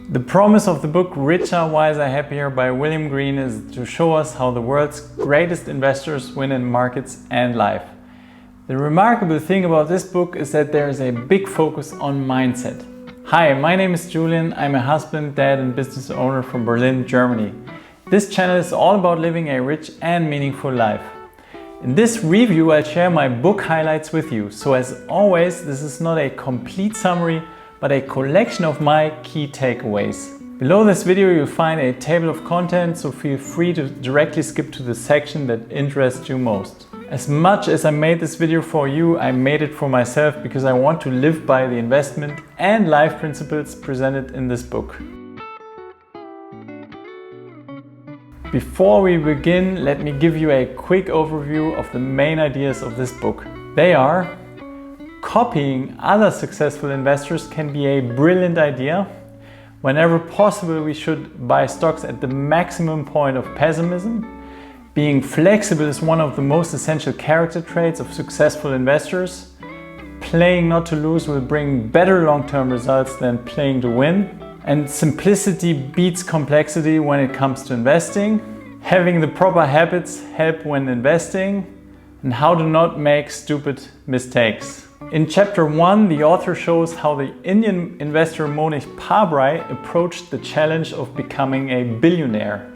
The promise of the book Richer, Wiser, Happier by William Green is to show us how the world's greatest investors win in markets and life. The remarkable thing about this book is that there is a big focus on mindset. Hi, my name is Julian. I'm a husband, dad and business owner from Berlin, Germany. This channel is all about living a rich and meaningful life. In this review, I'll share my book highlights with you. So as always, this is not a complete summary, but a collection of my key takeaways. Below this video, you'll find a table of contents, so feel free to directly skip to the section that interests you most. As much as I made this video for you, I made it for myself because I want to live by the investment and life principles presented in this book. Before we begin, let me give you a quick overview of the main ideas of this book. They are: copying other successful investors can be a brilliant idea. Whenever possible, we should buy stocks at the maximum point of pessimism. Being flexible is one of the most essential character traits of successful investors. Playing not to lose will bring better long-term results than playing to win. And simplicity beats complexity when it comes to investing. Having the proper habits help when investing. And how to not make stupid mistakes. In chapter 1, the author shows how the Indian investor Mohnish Pabrai approached the challenge of becoming a billionaire.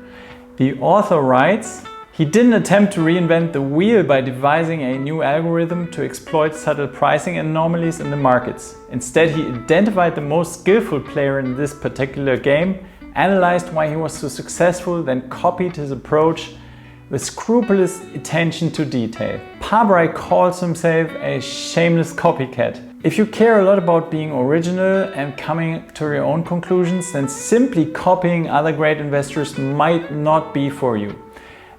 The author writes, he didn't attempt to reinvent the wheel by devising a new algorithm to exploit subtle pricing anomalies in the markets. Instead, he identified the most skillful player in this particular game, analyzed why he was so successful, then copied his approach with scrupulous attention to detail. Pabrai calls himself a shameless copycat. If you care a lot about being original and coming to your own conclusions, then simply copying other great investors might not be for you.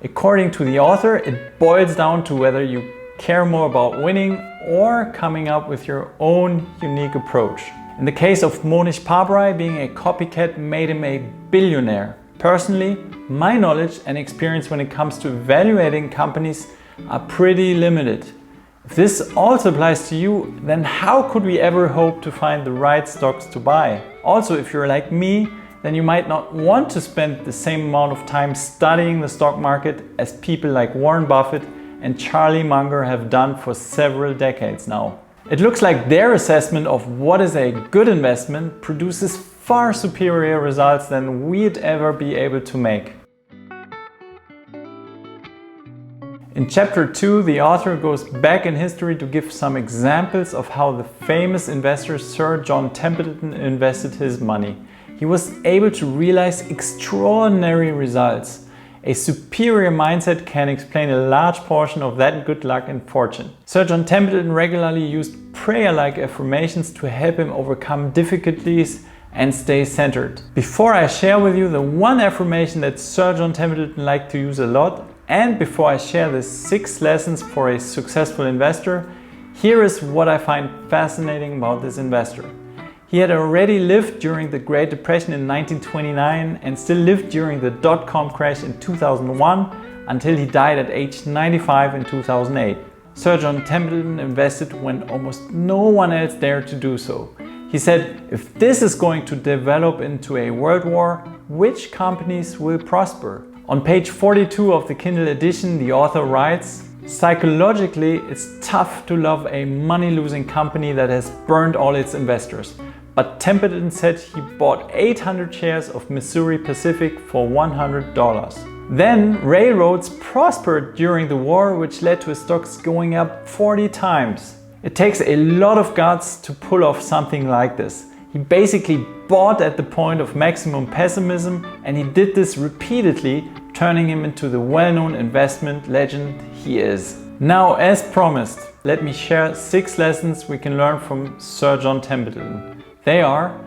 According to the author, it boils down to whether you care more about winning or coming up with your own unique approach. In the case of Mohnish Pabrai, being a copycat made him a billionaire. Personally, my knowledge and experience when it comes to evaluating companies are pretty limited. If this also applies to you, then how could we ever hope to find the right stocks to buy? Also, if you're like me, then you might not want to spend the same amount of time studying the stock market as people like Warren Buffett and Charlie Munger have done for several decades now. It looks like their assessment of what is a good investment produces far superior results than we'd ever be able to make. In chapter 2, the author goes back in history to give some examples of how the famous investor Sir John Templeton invested his money. He was able to realize extraordinary results. A superior mindset can explain a large portion of that good luck and fortune. Sir John Templeton regularly used prayer-like affirmations to help him overcome difficulties and stay centered. Before I share with you the one affirmation that Sir John Templeton liked to use a lot, and before I share the 6 lessons for a successful investor, here is what I find fascinating about this investor. He had already lived during the Great Depression in 1929 and still lived during the dot-com crash in 2001 until he died at age 95 in 2008. Sir John Templeton invested when almost no one else dared to do so. He said, if this is going to develop into a world war, which companies will prosper? On page 42 of the Kindle edition, the author writes, psychologically, it's tough to love a money-losing company that has burned all its investors. But Templeton said he bought 800 shares of Missouri Pacific for $100. Then railroads prospered during the war, which led to his stocks going up 40 times. It takes a lot of guts to pull off something like this. He basically bought at the point of maximum pessimism, and he did this repeatedly, turning him into the well-known investment legend he is. Now, as promised, let me share 6 lessons we can learn from Sir John Templeton. They are: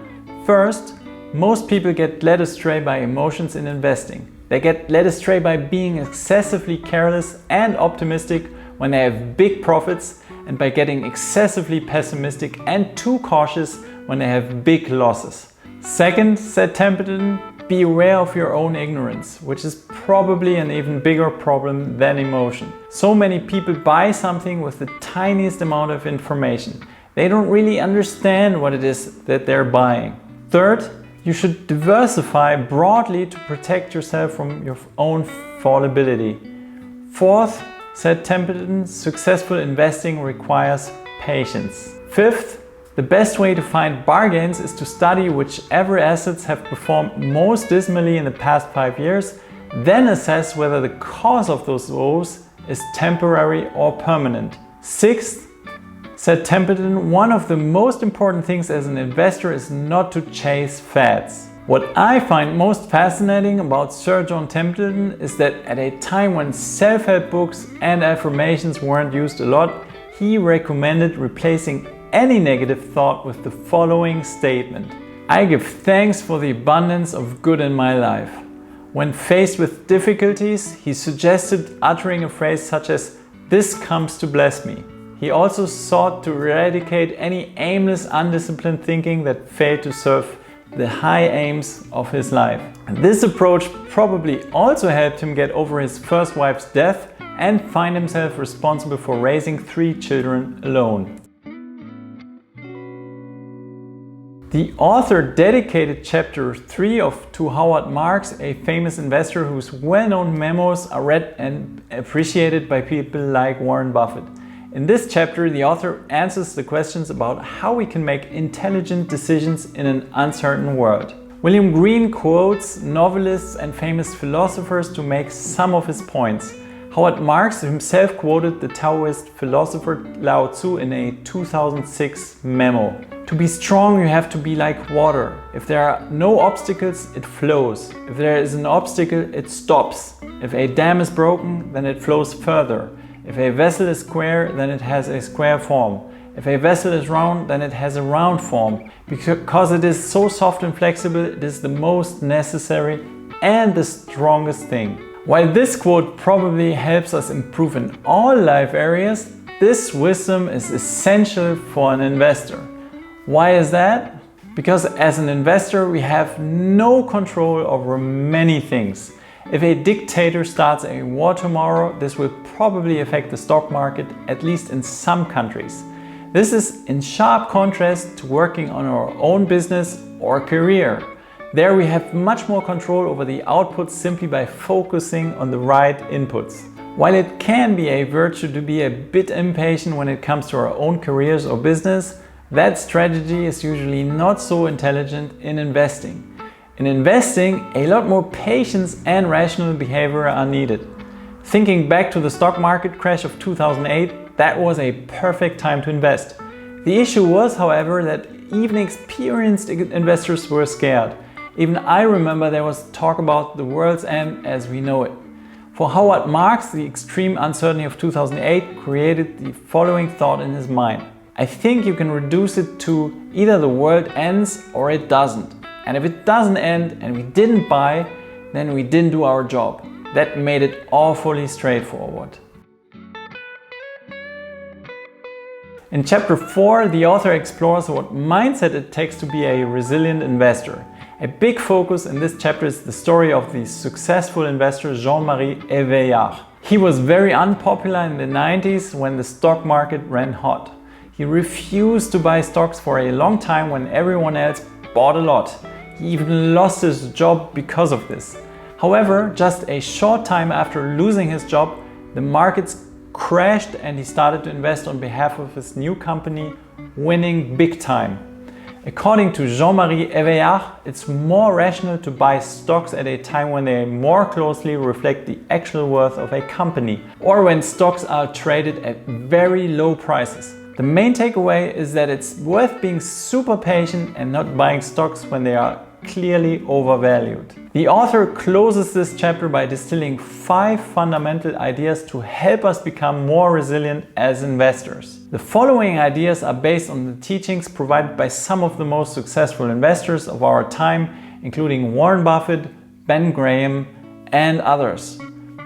first, most people get led astray by emotions in investing. They get led astray by being excessively careless and optimistic when they have big profits, and by getting excessively pessimistic and too cautious when they have big losses. Second, said Templeton, be aware of your own ignorance, which is probably an even bigger problem than emotion. So many people buy something with the tiniest amount of information. They don't really understand what it is that they're buying. Third, You should diversify broadly to protect yourself from your own fallibility. Fourth, said Templeton, successful investing requires patience. Fifth, the best way to find bargains is to study whichever assets have performed most dismally in the past 5 years, then assess whether the cause of those woes is temporary or permanent. Sixth, said Templeton, one of the most important things as an investor is not to chase fads. What I find most fascinating about Sir John Templeton is that at a time when self-help books and affirmations weren't used a lot, he recommended replacing any negative thought with the following statement: I give thanks for the abundance of good in my life. When faced with difficulties, he suggested uttering a phrase such as, "This comes to bless me." He also sought to eradicate any aimless, undisciplined thinking that failed to serve the high aims of his life. And this approach probably also helped him get over his first wife's death and find himself responsible for raising 3 children alone. The author dedicated chapter 3 to Howard Marks, a famous investor whose well-known memos are read and appreciated by people like Warren Buffett. In this chapter, the author answers the questions about how we can make intelligent decisions in an uncertain world. William Green quotes novelists and famous philosophers to make some of his points. Howard Marks himself quoted the Taoist philosopher Lao Tzu in a 2006 memo. To be strong, you have to be like water. If there are no obstacles, it flows. If there is an obstacle, it stops. If a dam is broken, then it flows further. If a vessel is square, then it has a square form. If a vessel is round, then it has a round form. Because it is so soft and flexible, it is the most necessary and the strongest thing. While this quote probably helps us improve in all life areas, this wisdom is essential for an investor. Why is that? Because as an investor, we have no control over many things. If a dictator starts a war tomorrow, this will probably affect the stock market, at least in some countries. This is in sharp contrast to working on our own business or career. There we have much more control over the outputs simply by focusing on the right inputs. While it can be a virtue to be a bit impatient when it comes to our own careers or business, that strategy is usually not so intelligent in investing. In investing, a lot more patience and rational behavior are needed. Thinking back to the stock market crash of 2008, that was a perfect time to invest. The issue was, however, that even experienced investors were scared. Even I remember there was talk about the world's end as we know it. For Howard Marks, the extreme uncertainty of 2008 created the following thought in his mind: I think you can reduce it to either the world ends or it doesn't. And if it doesn't end and we didn't buy, then we didn't do our job. That made it awfully straightforward. In chapter 4, the author explores what mindset it takes to be a resilient investor. A big focus in this chapter is the story of the successful investor Jean-Marie Eveillard. He was very unpopular in the 90s when the stock market ran hot. He refused to buy stocks for a long time when everyone else bought a lot. He even lost his job because of this. However, just a short time after losing his job, the markets crashed and he started to invest on behalf of his new company, winning big time. According to Jean-Marie Eveillard, it's more rational to buy stocks at a time when they more closely reflect the actual worth of a company, or when stocks are traded at very low prices. The main takeaway is that it's worth being super patient and not buying stocks when they are clearly overvalued. The author closes this chapter by distilling 5 fundamental ideas to help us become more resilient as investors. The following ideas are based on the teachings provided by some of the most successful investors of our time, including Warren Buffett, Ben Graham, and others.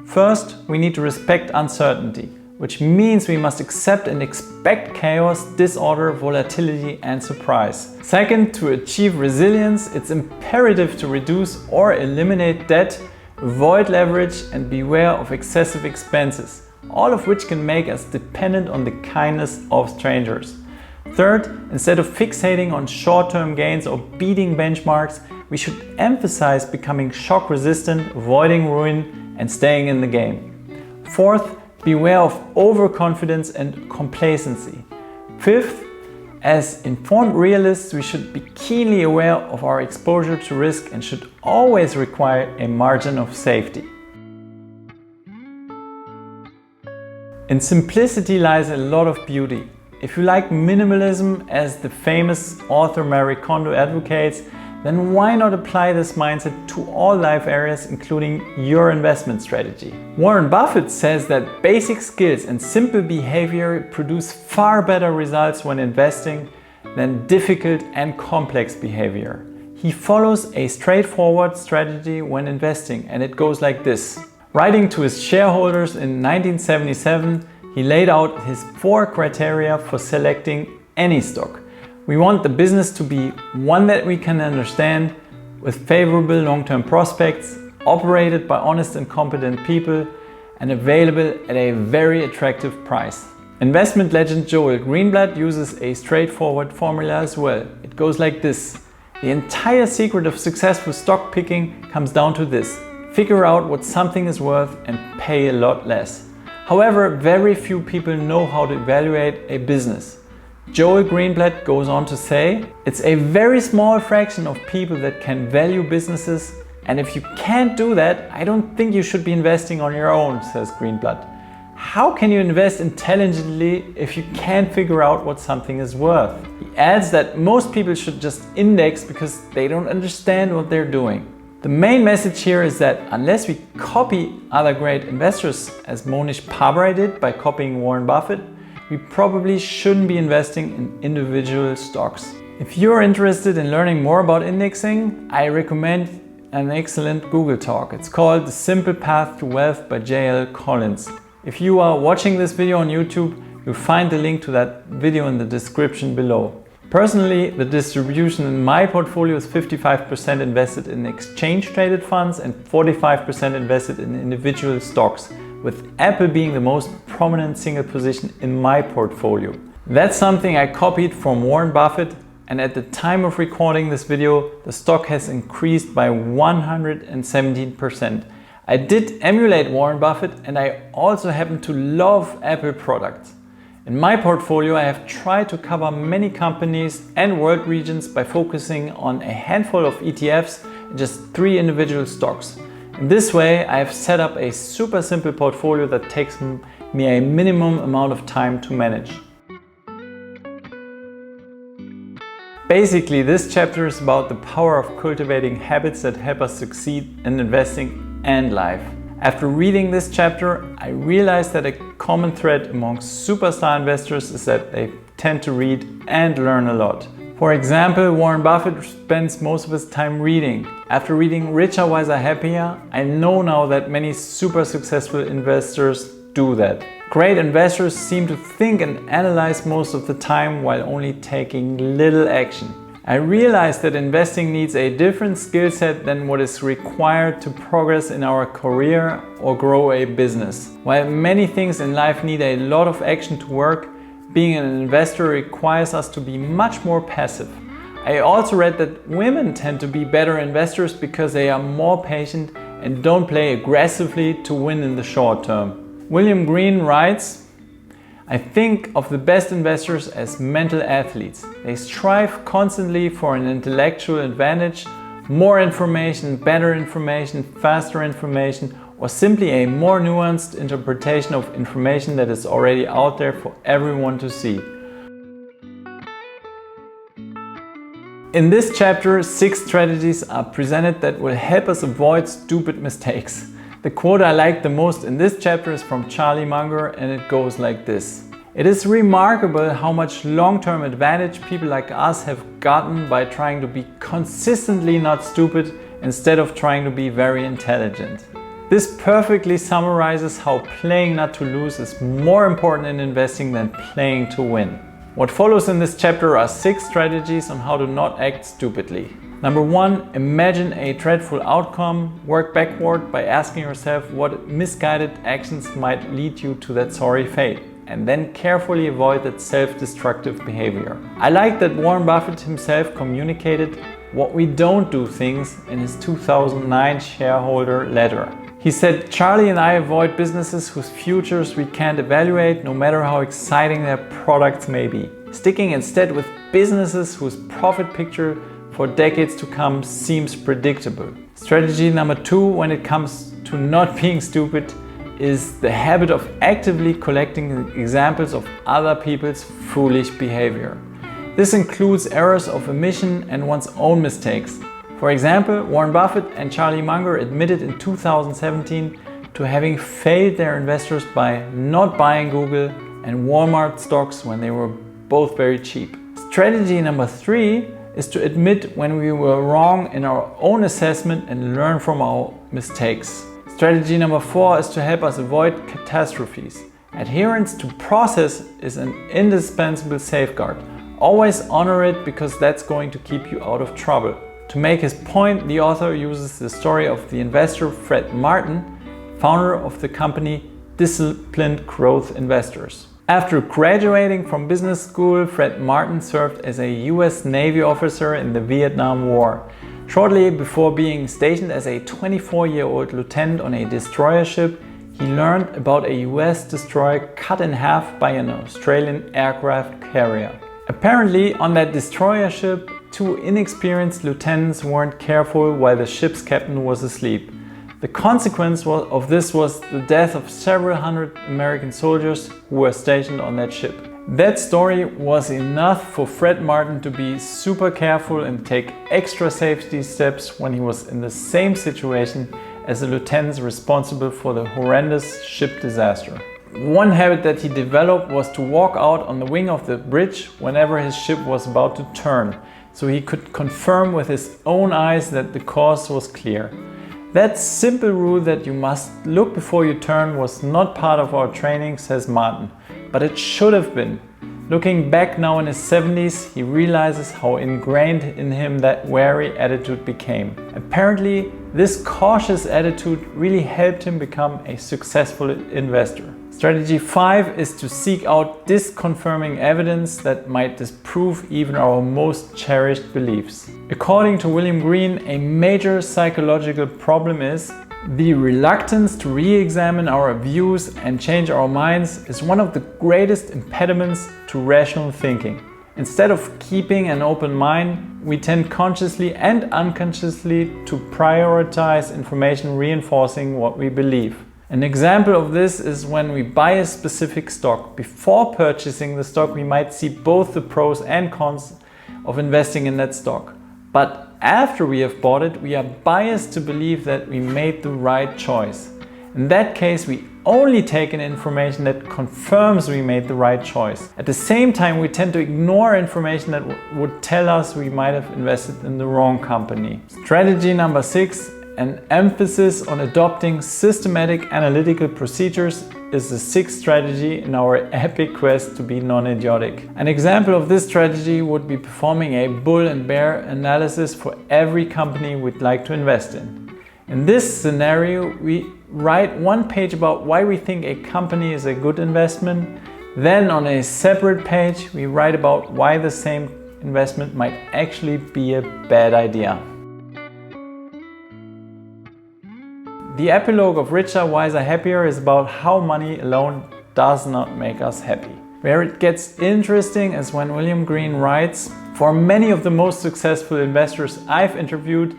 First, we need to respect uncertainty, which means we must accept and expect chaos, disorder, volatility, and surprise. Second, to achieve resilience, it's imperative to reduce or eliminate debt, avoid leverage, and beware of excessive expenses, all of which can make us dependent on the kindness of strangers. Third, instead of fixating on short-term gains or beating benchmarks, we should emphasize becoming shock resistant, avoiding ruin, and staying in the game. Fourth, beware of overconfidence and complacency. Fifth, as informed realists, we should be keenly aware of our exposure to risk and should always require a margin of safety. In simplicity lies a lot of beauty. If you like minimalism, as the famous author Marie Kondo advocates, then why not apply this mindset to all life areas, including your investment strategy? Warren Buffett says that basic skills and simple behavior produce far better results when investing than difficult and complex behavior. He follows a straightforward strategy when investing, and it goes like this. Writing to his shareholders in 1977, he laid out his 4 criteria for selecting any stock. We want the business to be one that we can understand, with favorable long-term prospects, operated by honest and competent people, and available at a very attractive price. Investment legend Joel Greenblatt uses a straightforward formula as well. It goes like this. The entire secret of successful stock picking comes down to this. Figure out what something is worth and pay a lot less. However, very few people know how to evaluate a business. Joel Greenblatt goes on to say, it's a very small fraction of people that can value businesses, and if you can't do that, I don't think you should be investing on your own, says Greenblatt. How can you invest intelligently if you can't figure out what something is worth? He adds that most people should just index because they don't understand what they're doing. The main message here is that unless we copy other great investors, as Monish Pabrai did by copying Warren Buffett, we probably shouldn't be investing in individual stocks. If you're interested in learning more about indexing, I recommend an excellent Google talk. It's called The Simple Path to Wealth by J.L. Collins. If you are watching this video on YouTube, you'll find the link to that video in the description below. Personally, the distribution in my portfolio is 55% invested in exchange-traded funds and 45% invested in individual stocks, with Apple being the most prominent single position in my portfolio. That's something I copied from Warren Buffett, and at the time of recording this video, the stock has increased by 117%. I did emulate Warren Buffett, and I also happen to love Apple products. In my portfolio, I have tried to cover many companies and world regions by focusing on a handful of ETFs and just 3 individual stocks. In this way, I have set up a super simple portfolio that takes me a minimum amount of time to manage. Basically, this chapter is about the power of cultivating habits that help us succeed in investing and life. After reading this chapter, I realized that a common thread among superstar investors is that they tend to read and learn a lot. For example, Warren Buffett spends most of his time reading. After reading Richer, Wiser, Happier, I know now that many super successful investors do that. Great investors seem to think and analyze most of the time while only taking little action. I realized that investing needs a different skill set than what is required to progress in our career or grow a business. While many things in life need a lot of action to work, being an investor requires us to be much more passive. I also read that women tend to be better investors because they are more patient and don't play aggressively to win in the short term. William Green writes, I think of the best investors as mental athletes. They strive constantly for an intellectual advantage, more information, better information, faster information, or simply a more nuanced interpretation of information that is already out there for everyone to see. In this chapter, 6 strategies are presented that will help us avoid stupid mistakes. The quote I like the most in this chapter is from Charlie Munger, and it goes like this. It is remarkable how much long-term advantage people like us have gotten by trying to be consistently not stupid instead of trying to be very intelligent. This perfectly summarizes how playing not to lose is more important in investing than playing to win. What follows in this chapter are 6 strategies on how to not act stupidly. Number 1, imagine a dreadful outcome. Work backward by asking yourself what misguided actions might lead you to that sorry fate, and then carefully avoid that self-destructive behavior. I like that Warren Buffett himself communicated, what we don't do things in his 2009 shareholder letter. He said, "Charlie and I avoid businesses whose futures we can't evaluate, no matter how exciting their products may be, sticking instead with businesses whose profit picture for decades to come seems predictable." Strategy number 2 when it comes to not being stupid is the habit of actively collecting examples of other people's foolish behavior. This includes errors of omission and one's own mistakes. For example, Warren Buffett and Charlie Munger admitted in 2017 to having failed their investors by not buying Google and Walmart stocks when they were both very cheap. Strategy number 3 is to admit when we were wrong in our own assessment and learn from our mistakes. Strategy number 4 is to help us avoid catastrophes. Adherence to process is an indispensable safeguard. Always honor it because that's going to keep you out of trouble. To make his point, the author uses the story of the investor Fred Martin, founder of the company Disciplined Growth Investors. After graduating from business school, Fred Martin served as a US Navy officer in the Vietnam War. Shortly before being stationed as a 24-year-old lieutenant on a destroyer ship, he learned about a US destroyer cut in half by an Australian aircraft carrier. Apparently, on that destroyer ship, 2 inexperienced lieutenants weren't careful while the ship's captain was asleep. The consequence of this was the death of several hundred American soldiers who were stationed on that ship. That story was enough for Fred Martin to be super careful and take extra safety steps when he was in the same situation as the lieutenants responsible for the horrendous ship disaster. One habit that he developed was to walk out on the wing of the bridge whenever his ship was about to turn, so he could confirm with his own eyes that the course was clear. That simple rule that you must look before you turn was not part of our training, says Martin, but it should have been. Looking back now in his 70s, he realizes how ingrained in him that wary attitude became. Apparently, this cautious attitude really helped him become a successful investor. Strategy 5 is to seek out disconfirming evidence that might disprove even our most cherished beliefs. According to William Green, a major psychological problem is the reluctance to re-examine our views and change our minds is one of the greatest impediments to rational thinking. Instead of keeping an open mind, we tend consciously and unconsciously to prioritize information reinforcing what we believe. An example of this is when we buy a specific stock. Before purchasing the stock, we might see both the pros and cons of investing in that stock. But after we have bought it, we are biased to believe that we made the right choice. In that case, we only take in information that confirms we made the right choice. At the same time, we tend to ignore information that would tell us we might have invested in the wrong company. Strategy number 6. An emphasis on adopting systematic analytical procedures is the 6th strategy in our epic quest to be non-idiotic. An example of this strategy would be performing a bull and bear analysis for every company we'd like to invest in. In this scenario, we write one page about why we think a company is a good investment. Then on a separate page, we write about why the same investment might actually be a bad idea. The epilogue of Richer, Wiser, Happier is about how money alone does not make us happy. Where it gets interesting is when William Green writes, "For many of the most successful investors I've interviewed,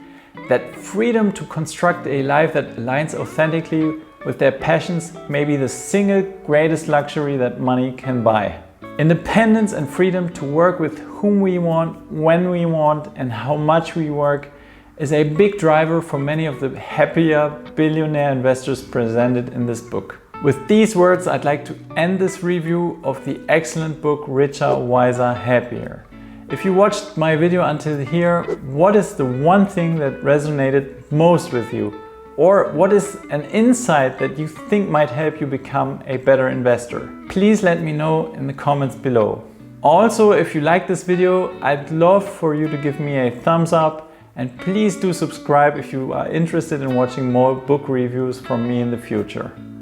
that freedom to construct a life that aligns authentically with their passions may be the single greatest luxury that money can buy. Independence and freedom to work with whom we want, when we want, and how much we work is a big driver for many of the happier billionaire investors presented in this book." With these words, I'd like to end this review of the excellent book Richer, Wiser, Happier. If you watched my video until here, what is the one thing that resonated most with you? Or what is an insight that you think might help you become a better investor? Please let me know in the comments below. Also, if you like this video, I'd love for you to give me a thumbs up. And please do subscribe if you are interested in watching more book reviews from me in the future.